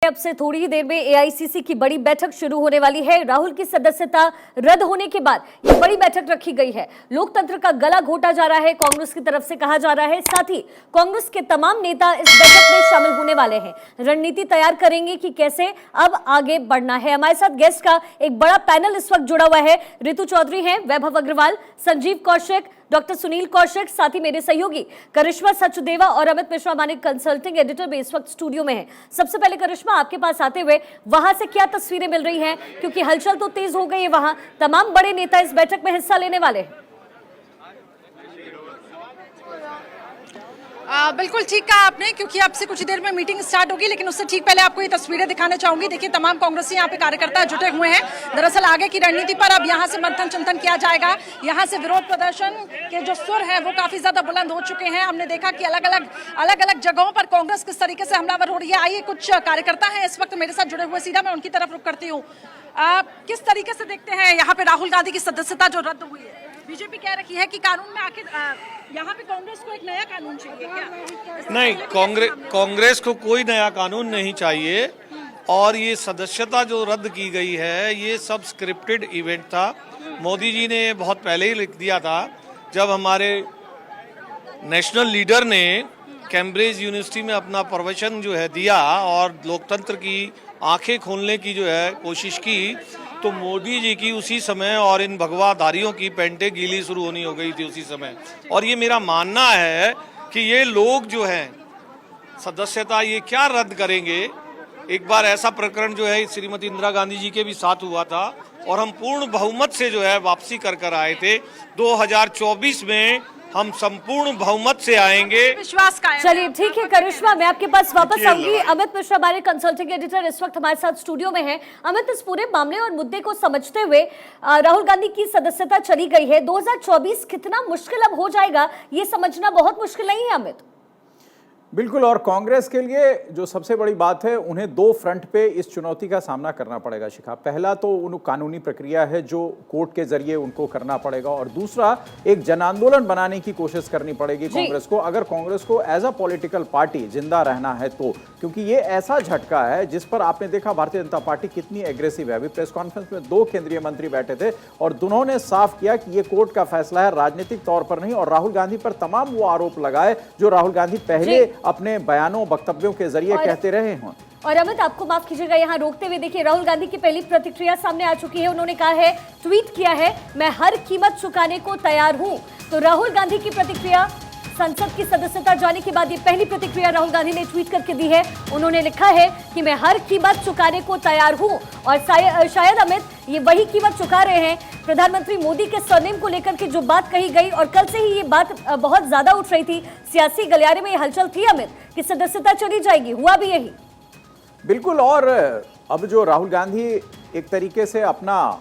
अब से थोड़ी ही देर में एआईसीसी की बड़ी बैठक शुरू होने वाली है। राहुल की सदस्यता रद्द होने के बाद ये बड़ी बैठक रखी गई है। लोकतंत्र का गला घोटा जा रहा है, कांग्रेस की तरफ से कहा जा रहा है। साथ ही कांग्रेस के तमाम नेता इस बैठक में शामिल होने वाले हैं, रणनीति तैयार करेंगे कि कैसे अब आगे बढ़ना है। हमारे साथ गेस्ट का एक बड़ा पैनल इस वक्त जुड़ा हुआ है। रितु चौधरी हैं, वैभव अग्रवाल, संजीव कौशिक, डॉक्टर सुनील कौशिक, साथ ही मेरे सहयोगी करिश्मा सचदेवा और अमित मिश्रा माने कंसल्टिंग एडिटर भी इस वक्त स्टूडियो में हैं। सबसे पहले करिश्मा, आपके पास आते हुए वहां से क्या तस्वीरें मिल रही हैं, क्योंकि हलचल तो तेज हो गई है, वहां तमाम बड़े नेता इस बैठक में हिस्सा लेने वाले हैं। बिल्कुल ठीक कहा आपने, क्योंकि अब से कुछ देर में मीटिंग स्टार्ट होगी, लेकिन उससे ठीक पहले आपको ये तस्वीरें दिखाना चाहूंगी। देखिए, तमाम कांग्रेसी यहाँ पे कार्यकर्ता जुटे हुए हैं। दरअसल आगे की रणनीति पर अब यहाँ से मंथन चिंतन किया जाएगा। यहाँ से विरोध प्रदर्शन के जो सुर है वो काफी ज्यादा बुलंद हो चुके हैं। हमने देखा कि अलग अलग जगहों पर कांग्रेस किस तरीके से हमलावर हो रही है। आइए, कुछ कार्यकर्ता है इस वक्त मेरे साथ जुड़े हुए, सीधा मैं उनकी तरफ रुख करती हूँ। किस तरीके से देखते हैं यहाँ पे राहुल गांधी की सदस्यता जो रद्द हुई है? बीजेपी कह रही है कि कानून में आखिर यहाँ पे कांग्रेस को एक नया कानून चाहिए क्या? नहीं, कांग्रेस को कोई नया कानून नहीं चाहिए। और ये सदस्यता जो रद्द की गई है, ये सब स्क्रिप्टेड इवेंट था। मोदी जी ने बहुत पहले ही लिख दिया था, जब हमारे नेशनल लीडर ने कैम्ब्रिज यूनिवर्सिटी में अपना प्रवचन जो है दिया और लोकतंत्र की आंखें खोलने की जो है कोशिश की, तो मोदी जी की उसी समय और इन भगवाधारियों की पेंटे गीली शुरू होनी हो गई थी उसी समय। और ये मेरा मानना है कि ये लोग जो हैं सदस्यता ये क्या रद्द करेंगे। एक बार ऐसा प्रकरण जो है श्रीमती इंदिरा गांधी जी के भी साथ हुआ था और हम पूर्ण बहुमत से जो है वापसी कर आए थे। 2024 में हम संपूर्ण बहुमत से आएंगे, विश्वास का। चलिए ठीक है करिश्मा, मैं आपके पास वापस आऊंगी। अमित मिश्रा हमारे कंसल्टिंग एडिटर इस वक्त हमारे साथ स्टूडियो में हैं। अमित, इस पूरे मामले और मुद्दे को समझते हुए राहुल गांधी की सदस्यता चली गई है, 2024 कितना मुश्किल अब हो जाएगा ये समझना बहुत मुश्किल नहीं है अमित? बिल्कुल, और कांग्रेस के लिए जो सबसे बड़ी बात है, उन्हें दो फ्रंट पे इस चुनौती का सामना करना पड़ेगा शिखा। पहला तो उन कानूनी प्रक्रिया है जो कोर्ट के जरिए उनको करना पड़ेगा, और दूसरा एक जन आंदोलन बनाने की कोशिश करनी पड़ेगी कांग्रेस को, अगर कांग्रेस को एज अ पॉलिटिकल पार्टी जिंदा रहना है तो। क्योंकि ये ऐसा झटका है जिस पर आपने देखा भारतीय जनता पार्टी कितनी एग्रेसिव है। अभी प्रेस कॉन्फ्रेंस में दो केंद्रीय मंत्री बैठे थे और दोनों ने साफ किया कि ये कोर्ट का फैसला है, राजनीतिक तौर पर नहीं। और राहुल गांधी पर तमाम वो आरोप लगाए जो राहुल गांधी पहले अपने बयानों वक्तव्यों के जरिए कहते रहे हैं। और अमित, आपको माफ कीजिएगा यहाँ रोकते हुए, देखिए राहुल गांधी की पहली प्रतिक्रिया सामने आ चुकी है। उन्होंने कहा है, ट्वीट किया है, मैं हर कीमत चुकाने को तैयार हूं। तो राहुल गांधी की प्रतिक्रिया, संसद की सदस्यता जाने के बाद ये पहली प्रतिक्रिया राहुल गांधी ने ट्वीट करके दी है। उन्होंने लिखा है कि मैं हर कीमत चुकाने को तैयार हूं। और शायद अमित, ये वही कीमत चुका रहे हैं। प्रधानमंत्री मोदी के सरनेम को लेकर के जो बात कही गई, और कल से ही ये बात बहुत ज्यादा उठ रही थी, सियासी गलियारे में ये हलचल थी अमित कि सदस्यता चली जाएगी, हुआ भी यही। बिल्कुल, और अब जो राहुल गांधी एक तरीके से अपना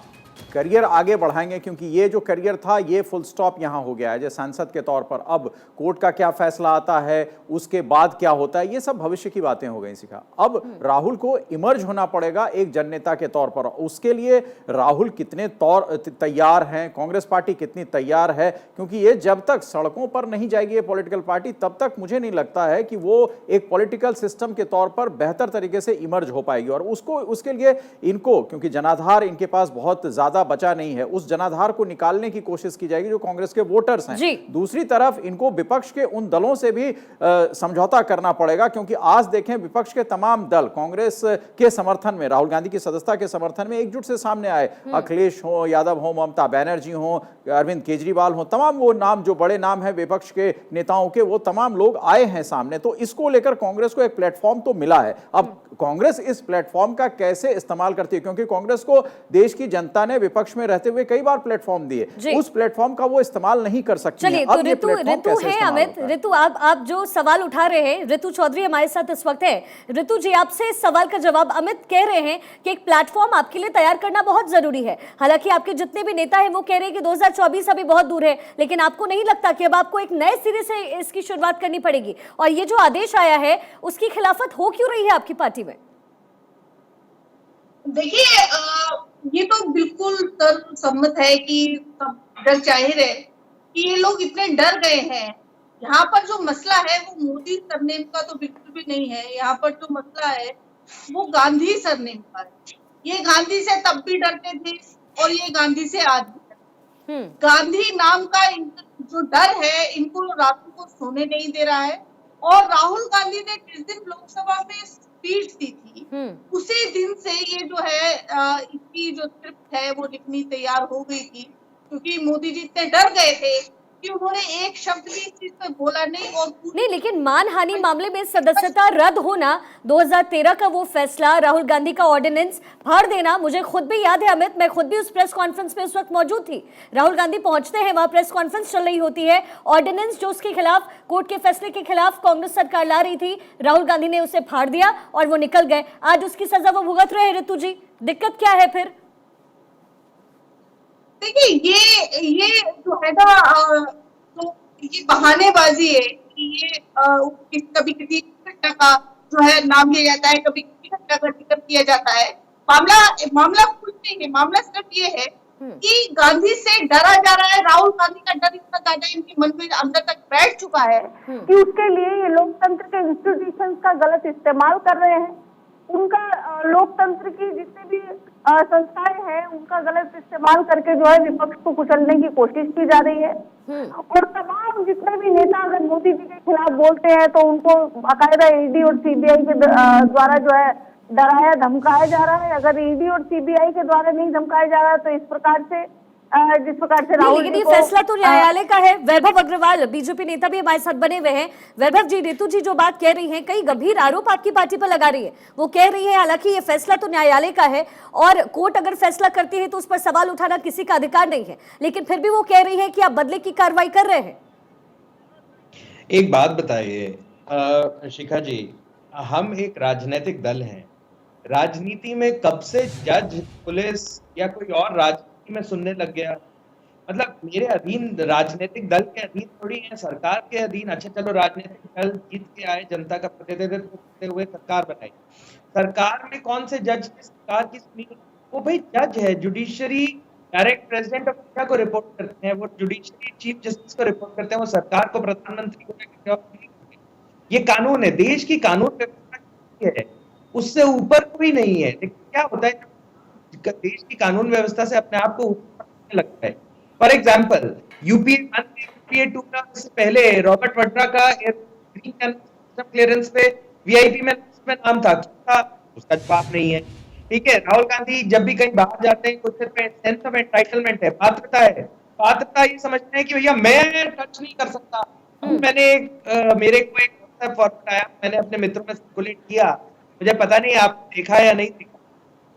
करियर आगे बढ़ाएंगे, क्योंकि ये जो करियर था ये फुल स्टॉप यहाँ हो गया है जो सांसद के तौर पर। अब कोर्ट का क्या फैसला आता है, उसके बाद क्या होता है, ये सब भविष्य की बातें हो गई शिखा। अब राहुल को इमर्ज होना पड़ेगा एक जननेता के तौर पर। उसके लिए राहुल कितने तैयार हैं, कांग्रेस पार्टी कितनी तैयार है, क्योंकि ये जब तक सड़कों पर नहीं जाएगी ये पॉलिटिकल पार्टी, तब तक मुझे नहीं लगता है कि वो एक पॉलिटिकल सिस्टम के तौर पर बेहतर तरीके से इमर्ज हो पाएगी। और उसके लिए इनको, क्योंकि जनाधार इनके पास बहुत ज्यादा बचा नहीं है, उस जनाधार को निकालने की कोशिश की जाएगी जो कांग्रेस के वोटर्स हैं। दूसरी तरफ इनको विपक्ष के उन दलों से भी समझौता करना पड़ेगा, क्योंकि आज देखें विपक्ष के तमाम दल कांग्रेस के समर्थन में, राहुल गांधी की सदस्यता के समर्थन में एकजुट से सामने आए। अखिलेश हो, यादव हो, ममता बनर्जी हो, अरविंद केजरीवाल हो, तमाम वो नाम जो बड़े नाम है विपक्ष के नेताओं के, वो तमाम लोग आए हैं सामने। तो इसको लेकर कांग्रेस को एक प्लेटफॉर्म तो मिला है। अब कांग्रेस इस प्लेटफॉर्म का कैसे इस्तेमाल करती है, क्योंकि कांग्रेस को देश की जनता ने विपक्ष में रहते हुए कई बार प्लेटफॉर्म दिए, उस प्लेटफॉर्म का वो इस्तेमाल नहीं कर सकती है। तो ऋतु है अमित, ऋतु आप जो सवाल उठा रहे हैं, ऋतु चौधरी हमारे साथ इस वक्त है। ऋतु जी, आपसे इस सवाल का जवाब, अमित कह रहे हैं कि एक प्लेटफॉर्म आपके लिए तैयार करना बहुत जरूरी है। हालांकि आपके जितने भी नेता हैं वो कह रहे हैं कि 2024 अभी बहुत दूर है, लेकिन आपको नहीं लगता कि अब आपको एक नए सिरे से इसकी शुरुआत करनी पड़ेगी? और ये जो आदेश आया है उसकी खिलाफत हो क्यों रही है आपकी पार्टी में? देखिए, ये तो बिल्कुल सर्वसम्मत है कि डर जाहिर है कि ये लोग इतने डर गए हैं। यहाँ पर जो मसला है वो मोदी सरनेम का तो बिल्कुल भी नहीं है। यहाँ पर जो मसला है वो गांधी सर ने हुआ है। ये गांधी से तब भी डरते थे और ये गांधी से आज भी डरते हैं। गांधी नाम का जो डर है इनको रातों को सोने नहीं दे रहा है। और राहुल गांधी ने जिस दिन लोकसभा में स्पीच दी थी उसी दिन से ये जो है इसकी जो स्क्रिप्ट है वो लिखनी तैयार हो गई थी, क्योंकि मोदी जी इतने डर गए थे कि उन्होंने एक शब्द भी इस चीज पे बोला नहीं। और नहीं, लेकिन मानहानि मामले में सदस्यता रद्द होना, 2013 का वो फैसला, राहुल गांधी का ऑर्डिनेंस फाड़ देना, मुझे खुद भी याद है अमित, मैं खुद भी उस प्रेस कॉन्फ्रेंस में उस वक्त मौजूद थी। राहुल गांधी पहुंचते हैं, वहां प्रेस कॉन्फ्रेंस चल रही होती है, ऑर्डिनेंस जो उसके खिलाफ, कोर्ट के फैसले के खिलाफ कांग्रेस सरकार ला रही थी, राहुल गांधी ने उसे फाड़ दिया और वो निकल गए। आज उसकी सजा वो भुगत रहे हैं। ऋतु जी, दिक्कत क्या है फिर? देखिए ये जो है ना तो ये बहानेबाजी है कि ये कभी किसी घटना का जो है नाम लिया जाता है, कभी किसी घटना का जिक्र किया जाता है। मामला कुछ नहीं है, मामला सिर्फ ये है कि गांधी से डरा जा रहा है। राहुल गांधी का डर इतना ज्यादा इनके मन में अंदर तक बैठ चुका है कि उसके लिए ये लोकतंत्र के इंस्टीट्यूशंस का गलत इस्तेमाल कर रहे हैं। उनका लोकतंत्र की जितने भी संस्थाएं हैं उनका गलत इस्तेमाल करके जो है विपक्ष को कुचलने की कोशिश की जा रही है। और तमाम जितने भी नेता अगर मोदी जी के खिलाफ बोलते हैं तो उनको बाकायदा ईडी और सीबीआई के द्वारा जो है डराया धमकाया जा रहा है। अगर ईडी और सीबीआई के द्वारा नहीं धमकाया जा रहा तो इस प्रकार से जिस प्रकार से राहुल लेकिन ये फैसला तो न्यायालय का है। वैभव अग्रवाल बीजेपी नेता भी हमारे साथ बने हुए हैं। वैभव जी, ऋतु जी जो बात कह रही हैं, कई गंभीर आरोप आपकी पार्टी पर लगा रही है। वो कह रही है हालांकि ये फैसला तो न्यायालय का है और कोर्ट अगर फैसला करती है तो उस पर सवाल उठाना किसी का अधिकार नहीं है, लेकिन फिर भी वो कह रही है कि आप बदले की कार्रवाई कर रहे हैं। एक बात बताइए शिखा जी, हम एक राजनीतिक दल हैं। राजनीति में कब से जज, पुलिस या कोई और राजनीति में सुनने लग गया? मतलब मेरे अधीन, राजनीतिक दल के अधीन थोड़ी है, सरकार के अधीन। अच्छा चलो, राजनीतिक दल जीत के आए, जनता का प्रतिनिधित्व करते हुए सरकार बनाई। सरकार में कौन से जज ने सरकार की सुनी? वो भाई जज है, judiciary direct president of India को रिपोर्ट करते हैं, वो जुडिशरी चीफ जस्टिस को रिपोर्ट करते हैं, वो सरकार को, प्रधानमंत्री को। ये कानून है, देश की कानून व्यवस्था है, उससे ऊपर कोई नहीं है। लेकिन क्या होता है, देश की कानून व्यवस्था से अपने आप को ऊपर लगता है। फॉर एग्जाम्पल, यूपीए 1 यूपीए 2 से पहले रॉबर्ट वड्रा का ग्रीन क्लियरेंस पे वीआईपी में नाम था, उसका जवाब नहीं है। ठीक है, राहुल गांधी जब भी कहीं बाहर जाते हैं, कुछ सेंस ऑफ एंटाइटलमेंट है, पात्रता है। पात्रता ये समझते हैं कि भैया मैं टच नहीं कर सकता। मैंने मेरे को एक व्हाट्सएप फॉरवर्ड आया, मैंने अपने मित्रों में सर्कुलेट किया, मुझे पता नहीं आप देखा या नहीं देखा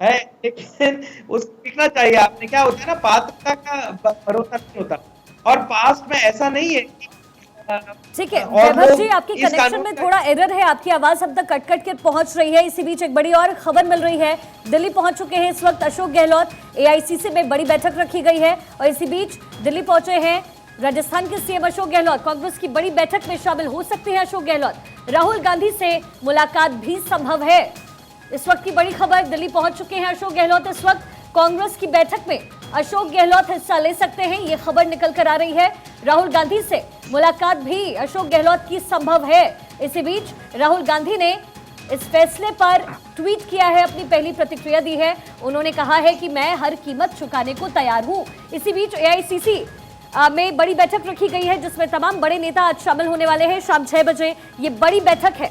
है, लेकिन उसको देखना चाहिए आपने। क्या होता है ना, पात्रता का भरोसा नहीं होता। और पास्ट में ऐसा नहीं है कि ठीक है वैभव जी, आपकी कनेक्शन में थोड़ा एरर है, आपकी आवाज अब तक कट कट के पहुंच रही है। इसी बीच एक बड़ी और खबर मिल रही है, दिल्ली पहुंच चुके हैं इस वक्त अशोक गहलोत। एआईसीसी में बड़ी बैठक रखी गई है और इसी बीच दिल्ली पहुंचे हैं राजस्थान के सीएम अशोक गहलोत। कांग्रेस की बड़ी बैठक में शामिल हो सकते हैं अशोक गहलोत। राहुल गांधी से मुलाकात भी संभव है। इस वक्त की बड़ी खबर, दिल्ली पहुंच चुके हैं अशोक गहलोत। इस वक्त कांग्रेस की बैठक में अशोक गहलोत हिस्सा ले सकते हैं, ये खबर निकल कर आ रही है। राहुल गांधी से मुलाकात भी अशोक गहलोत की संभव है। इसी बीच राहुल गांधी ने इस फैसले पर ट्वीट किया है, अपनी पहली प्रतिक्रिया दी है। उन्होंने कहा है कि मैं हर कीमत चुकाने को तैयार हूं। इसी बीच एआईसीसी में बड़ी बैठक रखी गई है जिसमें तमाम बड़े नेता आज शामिल होने वाले हैं। शाम 6 बजे ये बड़ी बैठक है।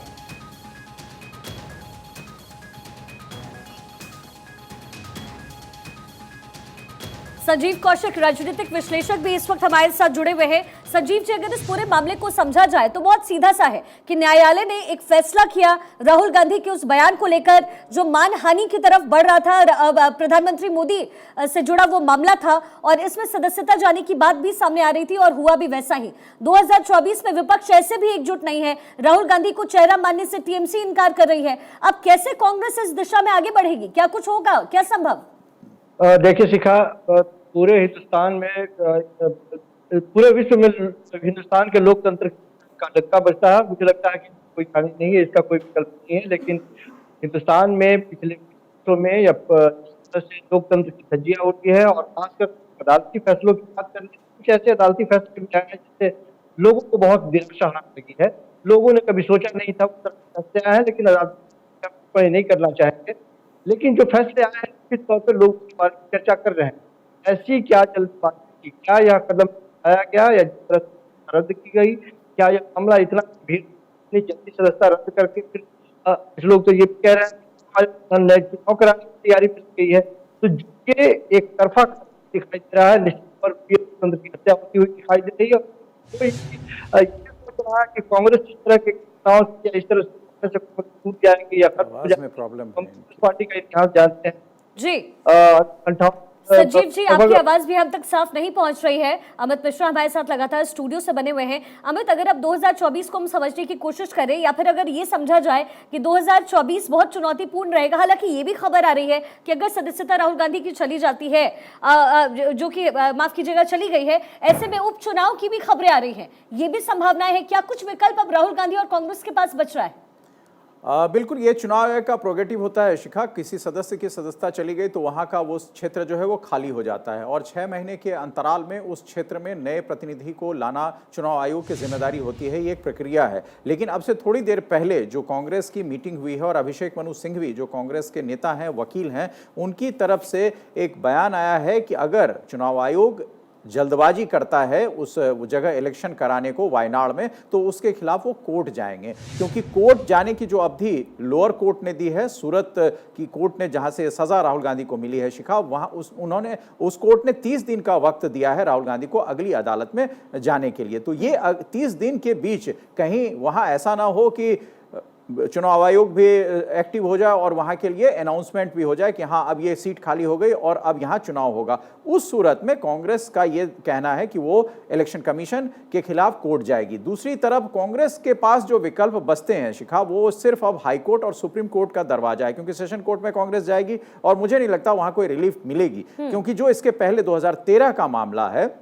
संजीव कौशिक राजनीतिक विश्लेषक भी इस वक्त हमारे साथ जुड़े हुए हैं। संजीव जी, अगर इस पूरे मामले को समझा जाए तो बहुत सीधा सा है कि न्यायालय ने एक फैसला किया राहुल गांधी के उस बयान को लेकर जो मानहानि की तरफ बढ़ रहा था, प्रधानमंत्री मोदी से जुड़ा वो मामला था और इसमें सदस्यता जाने की बात भी सामने आ रही थी और हुआ भी वैसा ही। 2024 में विपक्ष ऐसे भी एकजुट नहीं है, राहुल गांधी को चेहरा मानने से टीएमसी इनकार कर रही है। अब कैसे कांग्रेस इस दिशा में आगे बढ़ेगी? क्या कुछ होगा, क्या संभव? देखिए शिखा, पूरे हिंदुस्तान में, पूरे विश्व में हिंदुस्तान के लोकतंत्र का धक्का बजता है। मुझे लगता है कि कोई खामी नहीं है, इसका कोई विकल्प नहीं है। लेकिन हिंदुस्तान में पिछले वर्षों में या लोकतंत्र की धज्जियां उठी है और खासकर अदालती फैसलों की बात करने, कुछ ऐसे अदालती फैसले भी आए हैं जिससे लोगों को बहुत निराशा होने लगी है। लोगों ने कभी सोचा नहीं था फैसले आए हैं, लेकिन अदालती टिप्पणी नहीं करना चाहेंगे, लेकिन जो फैसले आए हैं किस तौर पर लोग इस बारे में चर्चा कर रहे हैं। ऐसी क्या जल्दबाजी थी, क्या यह कदम उठाया गया या जिस तरह से रद्द की गई, क्या यह मामला इतना गंभीर, इतनी जल्दी सदस्यता रद्द करके फिर कुछ लोग तो ये भी कह रहे हैं कि चुनाव कराने की तैयारी में लगी गई है। तो ये एक तरफा दिखाई दे रहा है, निश्चित तौर पर लोकतंत्र की हत्या होती हुई दिखाई दे रही है। तो ये सोच रहा है कि कांग्रेस इस तरह के चुनाव या इस तरह से टूट जाएंगे या खत्म हो आवाज में जाएंगे। प्रॉब्लम है कांग्रेस पार्टी का इतिहास जानते हैं। जी 58 संजीव जी, आपकी आवाज भी हम तक साफ नहीं पहुंच रही है। अमित मिश्रा हमारे साथ लगातार स्टूडियो से बने हुए हैं। अमित, अगर अब 2024 को हम समझने की कोशिश करें या फिर अगर ये समझा जाए कि 2024 बहुत चुनौतीपूर्ण रहेगा, हालांकि ये भी खबर आ रही है कि अगर सदस्यता राहुल गांधी की चली जाती है, जो कि माफ कीजिएगा चली गई है, ऐसे में उपचुनाव की भी खबरें आ रही हैं, ये भी संभावनाएं हैं। क्या कुछ विकल्प अब राहुल गांधी और कांग्रेस के पास बच रहा है? बिल्कुल, ये चुनाव आयोग का प्रोगेटिव होता है शिखा। किसी सदस्य की सदस्यता चली गई तो वहाँ का वो क्षेत्र जो है वो खाली हो जाता है और 6 महीने के अंतराल में उस क्षेत्र में नए प्रतिनिधि को लाना चुनाव आयोग की जिम्मेदारी होती है। ये एक प्रक्रिया है। लेकिन अब से थोड़ी देर पहले जो कांग्रेस की मीटिंग हुई है और अभिषेक मनु सिंघवी जो कांग्रेस के नेता हैं, वकील हैं, उनकी तरफ से एक बयान आया है कि अगर चुनाव आयोग जल्दबाजी करता है उस जगह इलेक्शन कराने को वायनाड में, तो उसके खिलाफ वो कोर्ट जाएंगे। क्योंकि कोर्ट जाने की जो अवधि लोअर कोर्ट ने दी है, सूरत की कोर्ट ने जहां से सजा राहुल गांधी को मिली है शिखा, वहां उन्होंने उस कोर्ट ने 30 दिन का वक्त दिया है राहुल गांधी को अगली अदालत में जाने के लिए। तो ये 30 दिन के बीच कहीं वहां ऐसा ना हो कि चुनाव आयोग भी एक्टिव हो जाए और वहां के लिए अनाउंसमेंट भी हो जाए कि हाँ अब ये सीट खाली हो गई और अब यहां चुनाव होगा। उस सूरत में कांग्रेस का ये कहना है कि वो इलेक्शन कमीशन के खिलाफ कोर्ट जाएगी। दूसरी तरफ कांग्रेस के पास जो विकल्प बचते हैं शिखा, वो सिर्फ अब हाई कोर्ट और सुप्रीम कोर्ट का दरवाजा है, क्योंकि सेशन कोर्ट में कांग्रेस जाएगी और मुझे नहीं लगता वहां कोई रिलीफ मिलेगी। क्योंकि जो इसके पहले 2013 का मामला है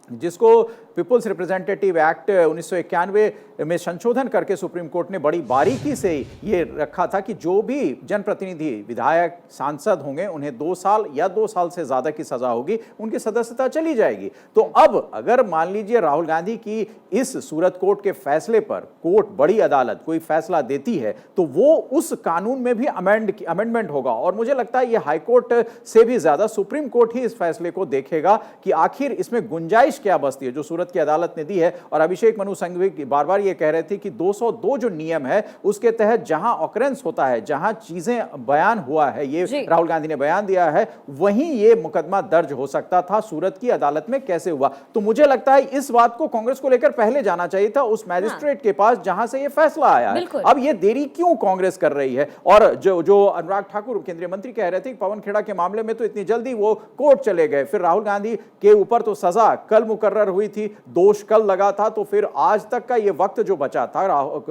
जिसको पीपुल्स रिप्रेजेंटेटिव एक्ट 1991 में संशोधन करके सुप्रीम कोर्ट ने बड़ी बारीकी से ये रखा था कि जो भी जनप्रतिनिधि, विधायक, सांसद होंगे उन्हें 2 साल या 2 साल से ज्यादा की सजा होगी, उनकी सदस्यता चली जाएगी। तो अब अगर मान लीजिए राहुल गांधी की इस सूरत कोर्ट के फैसले पर कोर्ट, बड़ी अदालत कोई फैसला देती है तो वो उस कानून में भी अमेंडमेंट होगा और मुझे लगता है ये हाई कोर्ट से भी ज्यादा सुप्रीम कोर्ट ही इस फैसले को देखेगा कि आखिर इसमें गुंजाइश क्या बचती है जो सूरत की अदालत ने दी है। और अभिषेक मनु सिंघवी बार बार ये कह रहे थे कि 202 जो नियम है उसके तहत जहां ऑकरेंस होता है, जहां चीजें बयान हुआ है, ये राहुल गांधी ने बयान दिया है, वहीं ये मुकदमा दर्ज हो सकता था। सूरत की अदालत में कैसे हुआ? तो मुझे लगता है इस बात को कांग्रेस को लेकर पहले जाना चाहिए था उस मैजिस्ट्रेट के पास जहां से ये फैसला आया है। अब ये देरी क्यों कांग्रेस कर रही है? और जो अनुराग ठाकुर केंद्रीय मंत्री कह रहे थे पवन खेड़ा के मामले में तो इतनी जल्दी वो कोर्ट चले गए, फिर राहुल गांधी के ऊपर तो सजा कल मुकर्रर हुई थी, दोष कल लगा था, तो फिर आज तक का ये वक्त जो बचा था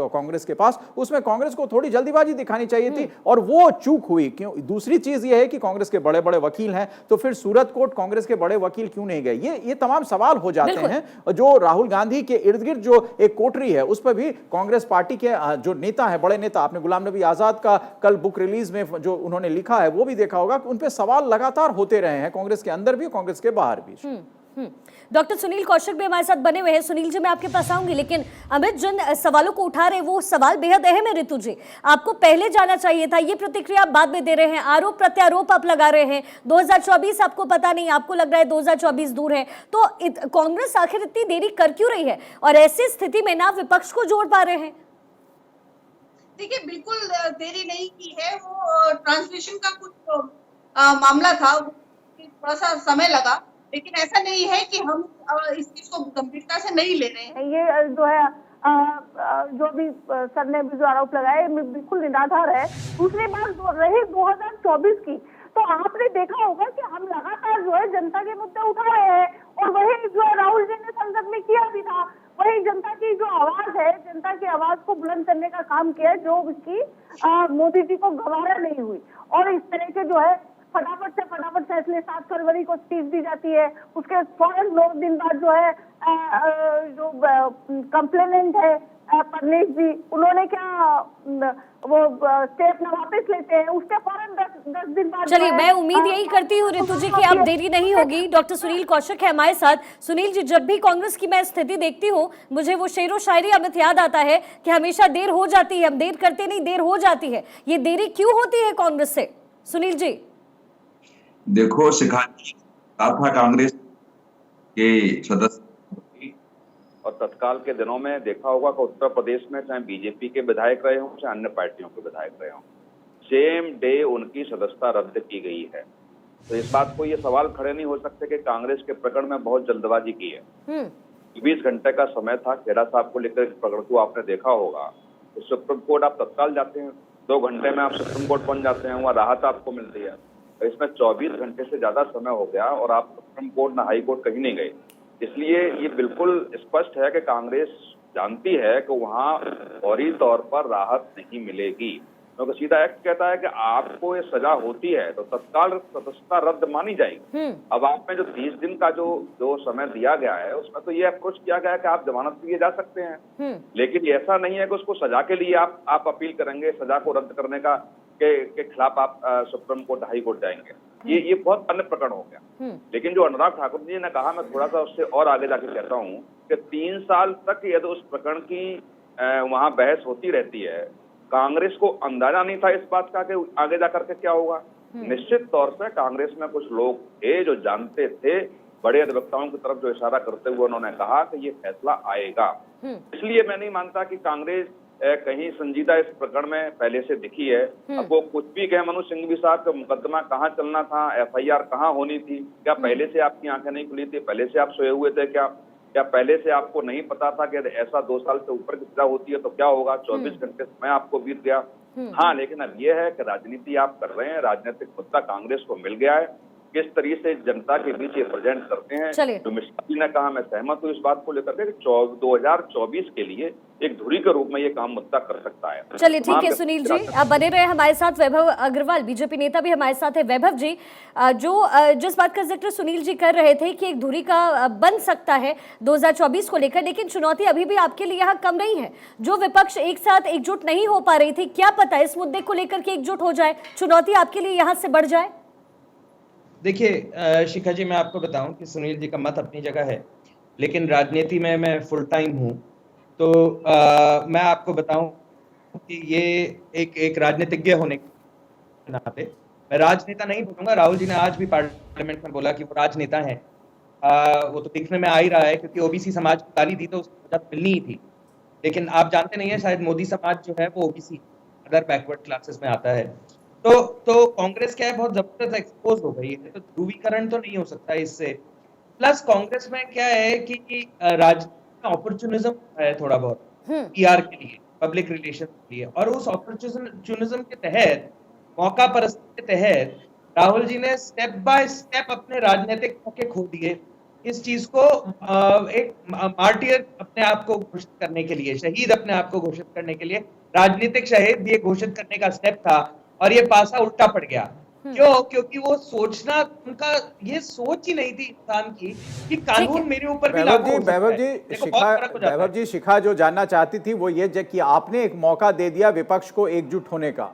कांग्रेस के पास, उसमें कांग्रेस को थोड़ी जल्दीबाजी दिखानी चाहिए थी और वो चूक हुई। क्यों? दूसरी चीज ये है कि कांग्रेस के बड़े बड़े वकील हैं, तो फिर सूरत कोर्ट कांग्रेस के बड़े वकील क्यों नहीं गए? ये तमाम सवाल हो जाते हैं। जो राहुल गांधी के इर्द गिर्द जो एक कोठरी है उस पर भी कांग्रेस पार्टी के जो नेता है, बड़े नेता, आपने गुलाम नबी आजाद का कल बुक रिलीज में जो उन्होंने लिखा है वो भी देखा होगा कि उन पे सवाल लगातार होते रहे हैं, कांग्रेस के अंदर भी कांग्रेस के बाहर भी। डॉक्टर सुनील कौशिक भी हमारे साथ बने हुए हैं। सुनील जी, मैं आपके पास आऊंगी, लेकिन अमित जिन सवालों को उठा रहे हैं वो सवाल बेहद अहम है। ऋतु जी, आपको पहले जाना चाहिए था, ये प्रतिक्रिया आप बाद में दे रहे हैं, आरोप प्रत्यारोप आप लगा रहे हैं। 2024 आपको पता नहीं, आपको लग रहा है 2024 दूर है, तो कांग्रेस आखिर इतनी देरी कर क्यों रही है? और ऐसी स्थिति में ना विपक्ष को जोड़ पा रहे हैं। देखिए, बिल्कुल देरी नहीं की है। वो ट्रांसलेशन का कुछ मामला था, थोड़ा सा समय लगा, लेकिन ऐसा नहीं है कि हम इस चीज को गंभीरता से नहीं ले रहे हैं। ये जो है जो भी सर ने भी जो आरोप लगाए बिल्कुल निराधार है। दूसरी बात रही 2024 की, तो आपने देखा होगा कि हम लगातार जो है जनता के मुद्दे उठा रहे हैं और वही जो राहुल जी ने संसद में किया भी था, वही जनता की जो आवाज है, जनता की आवाज को बुलंद करने का काम किया, जो उसकी मोदी जी को गवारा नहीं हुई। और इस तरह के जो है फटाफट फैसले 7 फरवरी को स्पीच दी जाती है, उसके फौरन 9 दिन बाद जो है जो कंप्लेनेंट है परनेश जी, उन्होंने क्या वो स्टे अपना वापस लेते हैं, उसके फौरन 10 10 दिन बाद चलिए, मैं उम्मीद यही करती हूँ ऋतु जी कि अब देरी नहीं होगी। डॉक्टर सुनील कौशिक है हमारे साथ। सुनील जी, जब भी कांग्रेस की मैं स्थिति देखती हूँ, मुझे वो शेरो शायरी अमित याद आता है कि हमेशा देर हो जाती है, हम देर करते नहीं, देर हो जाती है। ये देरी क्यों होती है कांग्रेस से? सुनील जी। देखो शिखा जी, था कांग्रेस के सदस्य और तत्काल के दिनों में देखा होगा कि उत्तर प्रदेश में चाहे बीजेपी के विधायक रहे हों चाहे अन्य पार्टियों के विधायक रहे हों, सेम डे उनकी सदस्यता रद्द की गई है। तो इस बात को ये सवाल खड़े नहीं हो सकते कि कांग्रेस के प्रकरण में बहुत जल्दबाजी की है। 20 घंटे का समय था खेड़ा साहब को लेकर प्रकरण को आपने देखा होगा। तो सुप्रीम कोर्ट आप तत्काल जाते हैं, 2 घंटे में आप सुप्रीम कोर्ट पहुंच जाते हैं, वहाँ राहत आपको मिलती है। तो इसमें 24 घंटे से ज्यादा समय हो गया और आप सुप्रीम कोर्ट न हाई कोर्ट कहीं नहीं गए। इसलिए ये बिल्कुल स्पष्ट है कि कांग्रेस जानती है कि वहाँ फौरी तौर पर राहत नहीं मिलेगी, क्योंकि सीधा एक्ट कहता है कि आपको ये सजा होती है तो तत्काल सदस्यता रद्द मानी जाएगी। अब आप में जो 30 दिन का जो समय दिया गया है उसमें तो ये अप्रोच किया गया है कि आप जमानत लिए जा सकते हैं, लेकिन ऐसा नहीं है कि उसको सजा के लिए आप अपील करेंगे, सजा को रद्द करने का के खिलाफ आप सुप्रीम कोर्ट हाई कोर्ट जाएंगे। ये बहुत अन्य प्रकरण हो गया। लेकिन जो अनुराग ठाकुर जी ने कहा, मैं थोड़ा सा उससे और आगे जाके कहता हूँ कि 3 साल तक यदि उस प्रकरण की वहाँ बहस होती रहती है, कांग्रेस को अंदाजा नहीं था इस बात का कि आगे जाकर के क्या होगा। निश्चित तौर से कांग्रेस में कुछ लोग थे जो जानते थे, बड़े अधिवक्ताओं की तरफ जो इशारा करते हुए उन्होंने कहा कि ये फैसला आएगा। इसलिए मैं नहीं मानता कि कांग्रेस कहीं संजीदा इस प्रकरण में पहले से दिखी है। अब वो कुछ भी कहे मनोज सिंघवी साहब का मुकदमा कहाँ चलना था, FIR कहाँ होनी थी, क्या पहले से आपकी आंखें नहीं खुली थी, पहले से आप सोए हुए थे क्या पहले से आपको नहीं पता था कि ऐसा 2 साल से ऊपर की सजा होती है तो क्या होगा, 24 घंटे समय आपको बीत गया। हाँ, लेकिन अब ये है कि राजनीति आप कर रहे हैं, राजनीतिक मुद्दा कांग्रेस को मिल गया है, किस तरीके से जनता के बीच ये प्रेजेंट करते हैं। जो मिश्रा जी ने कहा, मैं सहमत हूँ इस बात को लेकर के 2024 के लिए एक धुरी के रूप में ये काम मुद्दा कर सकता है। चलिए ठीक है सुनील जी, आप बने रहे हमारे साथ। वैभव अग्रवाल, बीजेपी नेता भी हमारे साथ है। वैभव जी, जिस बात का जिक्र सुनील जी कर रहे थे कि एक धुरी का बन सकता है 2024 को लेकर, लेकिन चुनौती अभी भी आपके लिए यहाँ कम नहीं है। जो विपक्ष एक साथ एकजुट नहीं हो पा रही थी, क्या पता इस मुद्दे को लेकर के एकजुट हो जाए, चुनौती आपके लिए यहाँ से बढ़ जाए? देखिए शिखा जी, मैं आपको बताऊं कि सुनील जी का मत अपनी जगह है, लेकिन राजनीति में मैं फुल टाइम हूं। तो मैं आपको बताऊं कि ये एक राजनीतिज्ञ होने के नाते मैं राजनेता नहीं बोलूंगा। राहुल जी ने आज भी पार्लियामेंट में बोला कि वो राजनेता हैं। वो तो दिखने में आ ही रहा है, क्योंकि ओबीसी समाज को गाली दी तो उसको सजा मिलनी ही थी। लेकिन आप जानते नहीं है, शायद मोदी समाज जो है वो ओबीसी अदर बैकवर्ड क्लासेस में आता है। तो कांग्रेस क्या है, बहुत जबरदस्त एक्सपोज हो गई है, तो ध्रुवीकरण तो नहीं हो सकता इससे। प्लस कांग्रेस में क्या है कि राजनीतिक अपॉर्चुनिज्म है थोड़ा बहुत PR के लिए, पब्लिक रिलेशन के लिए, और उस अपॉर्चुनिज्म के तहत, मौका परस्ती के तहत राहुल जी ने स्टेप बाय स्टेप अपने राजनीतिक मौके खो दिए। इस चीज को एक मार्टियर अपने आप को घोषित करने के लिए, शहीद अपने आप को घोषित करने के लिए, राजनीतिक शहीद ये घोषित करने का स्टेप था, और ये पासा उल्टा पड़ गया। क्यों? क्योंकि वो सोचना, उनका ये सोच ही नहीं थी इंसान की कि कानून मेरे ऊपर भी लागू हो सकता है। वैभव जी, शिखा जो जानना चाहती थी वो ये कि आपने एक मौका दे दिया विपक्ष को एकजुट होने का।